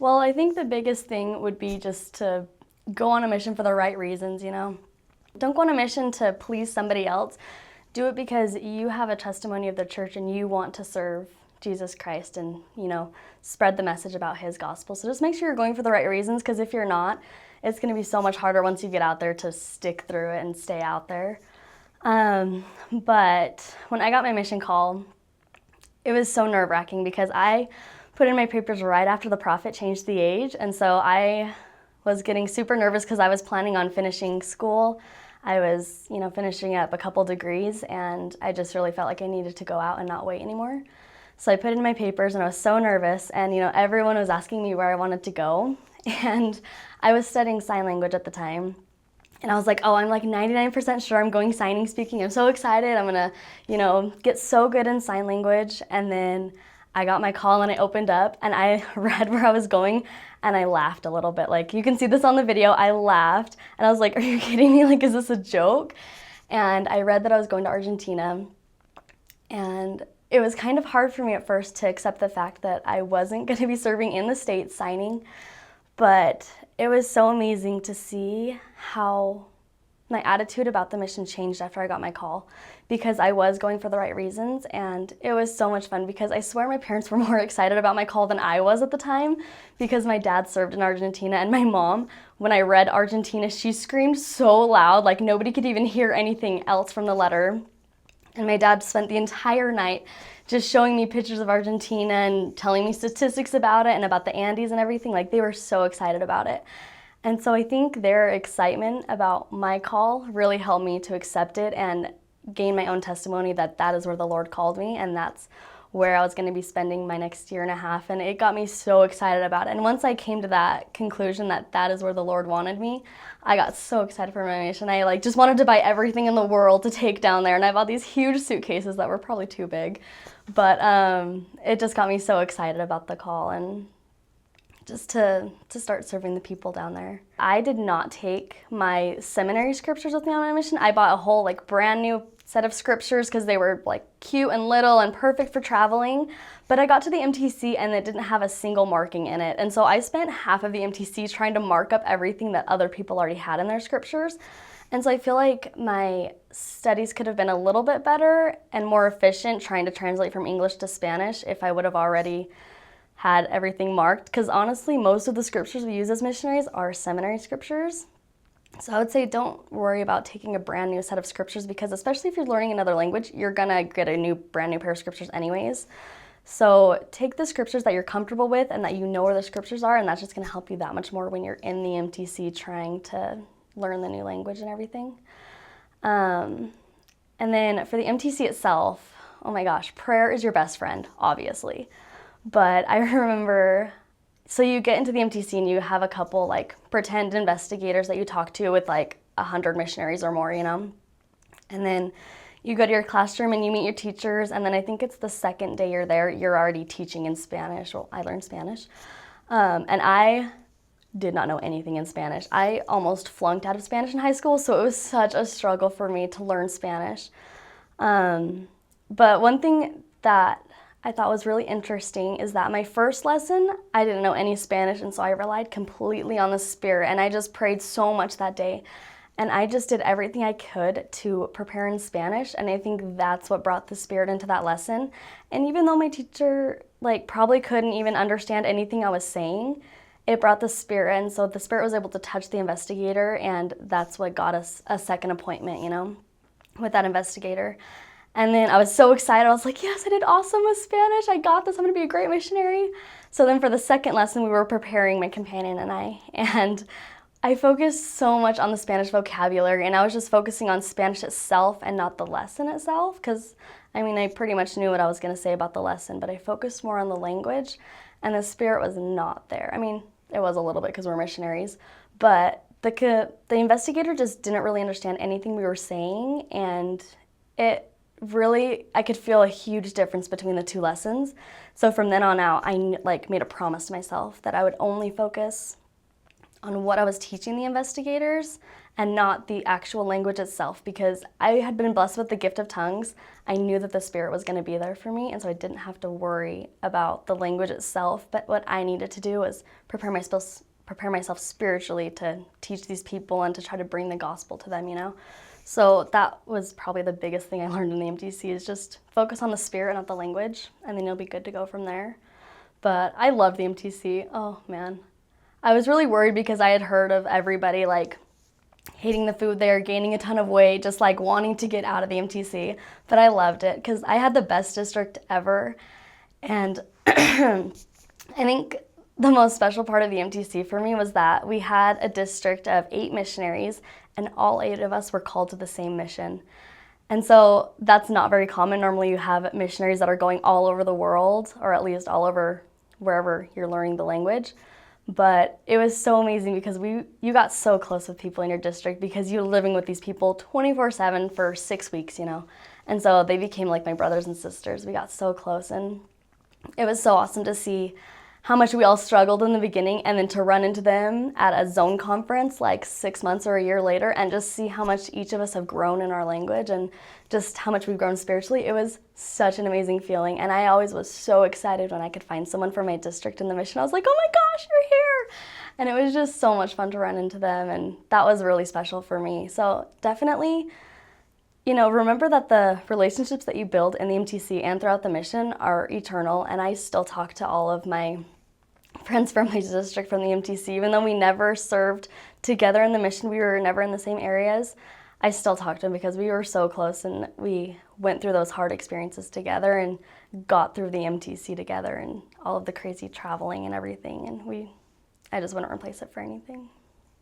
Well, I think the biggest thing would be just to go on a mission for the right reasons, you know? Don't go on a mission to please somebody else. Do it because you have a testimony of the church and you want to serve Jesus Christ and, spread the message about his gospel. So just make sure you're going for the right reasons, because if you're not, it's going to be so much harder once you get out there to stick through it and stay out there. But when I got my mission call, it was so nerve-wracking because I put in my papers right after the prophet changed the age, and so I was getting super nervous because I was planning on finishing school. I was, finishing up a couple degrees, and I just really felt like I needed to go out and not wait anymore. So I put in my papers, and I was so nervous, and everyone was asking me where I wanted to go, and I was studying sign language at the time. And I was like, oh, I'm like 99% sure I'm going signing speaking. I'm so excited. I'm gonna, get so good in sign language. And then I got my call and I opened up and I read where I was going and I laughed a little bit. Like, you can see this on the video. I laughed and I was like, are you kidding me? Like, is this a joke? And I read that I was going to Argentina, and it was kind of hard for me at first to accept the fact that I wasn't going to be serving in the States signing. But it was so amazing to see how my attitude about the mission changed after I got my call, because I was going for the right reasons, and it was so much fun because I swear my parents were more excited about my call than I was at the time, because my dad served in Argentina, and my mom, when I read Argentina, she screamed so loud, like nobody could even hear anything else from the letter. And my dad spent the entire night just showing me pictures of Argentina and telling me statistics about it and about the Andes and everything. Like, they were so excited about it. And so I think their excitement about my call really helped me to accept it and gain my own testimony that that is where the Lord called me, and that's where I was going to be spending my next year and a half. And it got me so excited about it. And once I came to that conclusion that that is where the Lord wanted me, I got so excited for my mission. I just wanted to buy everything in the world to take down there. And I bought these huge suitcases that were probably too big. But it just got me so excited about the call and just to start serving the people down there. I did not take my seminary scriptures with me on my mission. I bought a whole brand new set of scriptures because they were cute and little and perfect for traveling. But I got to the MTC and it didn't have a single marking in it. And so I spent half of the MTC trying to mark up everything that other people already had in their scriptures. And so I feel like my studies could have been a little bit better and more efficient trying to translate from English to Spanish if I would have already had everything marked. Because honestly, most of the scriptures we use as missionaries are seminary scriptures. So I would say don't worry about taking a brand new set of scriptures, because especially if you're learning another language, you're gonna get a brand new pair of scriptures anyways. So take the scriptures that you're comfortable with and that you know where the scriptures are, and that's just gonna help you that much more when you're in the MTC trying to learn the new language and everything. And then for the MTC itself, oh my gosh, prayer is your best friend, obviously. But I remember, so you get into the MTC and you have a couple pretend investigators that you talk to with 100 missionaries or more, And then you go to your classroom and you meet your teachers, and then I think it's the second day you're there, you're already teaching in Spanish. Well, I learned Spanish. And I did not know anything in Spanish. I almost flunked out of Spanish in high school, so it was such a struggle for me to learn Spanish. But one thing that I thought was really interesting is that my first lesson, I didn't know any Spanish, and so I relied completely on the Spirit, and I just prayed so much that day. And I just did everything I could to prepare in Spanish, and I think that's what brought the Spirit into that lesson. And even though my teacher probably couldn't even understand anything I was saying, it brought the Spirit, and so the Spirit was able to touch the investigator, and that's what got us a second appointment, with that investigator. And then I was so excited. I was like, yes, I did awesome with Spanish. I got this. I'm going to be a great missionary. So then for the second lesson, we were preparing, my companion and I focused so much on the Spanish vocabulary, and I was just focusing on Spanish itself and not the lesson itself, because, I pretty much knew what I was going to say about the lesson, but I focused more on the language, and the Spirit was not there. It was a little bit because we're missionaries, but the investigator just didn't really understand anything we were saying, and it really, I could feel a huge difference between the two lessons. So from then on out, I made a promise to myself that I would only focus on what I was teaching the investigators and not the actual language itself, because I had been blessed with the gift of tongues. I knew that the Spirit was going to be there for me, and so I didn't have to worry about the language itself, but what I needed to do was prepare myself spiritually to teach these people and to try to bring the gospel to them, you know? So that was probably the biggest thing I learned in the MTC, is just focus on the Spirit, not the language, and then you'll be good to go from there. But I loved the MTC. Oh man. I was really worried because I had heard of everybody like hating the food there, gaining a ton of weight, just like wanting to get out of the MTC. But I loved it because I had the best district ever. And I think the most special part of the MTC for me was that we had a district of 8 missionaries, and all 8 of us were called to the same mission. And so that's not very common. Normally you have missionaries that are going all over the world, or at least all over wherever you're learning the language. But it was so amazing because you got so close with people in your district because you were living with these people 24/7 for 6 weeks, you know. And so they became like my brothers and sisters. We got so close, and it was so awesome to see how much we all struggled in the beginning, and then to run into them at a zone conference like 6 months or a year later and just see how much each of us have grown in our language and just how much we've grown spiritually. It was such an amazing feeling, and I always was so excited when I could find someone from my district in the mission. I was like, oh my gosh, you're here! And it was just so much fun to run into them, and that was really special for me. So definitely, you know, remember that the relationships that you build in the MTC and throughout the mission are eternal, and I still talk to all of my friends from my district from the MTC. Even though we never served together in the mission, we were never in the same areas, I still talk to them because we were so close and we went through those hard experiences together and got through the MTC together and all of the crazy traveling and everything, and I just wouldn't replace it for anything.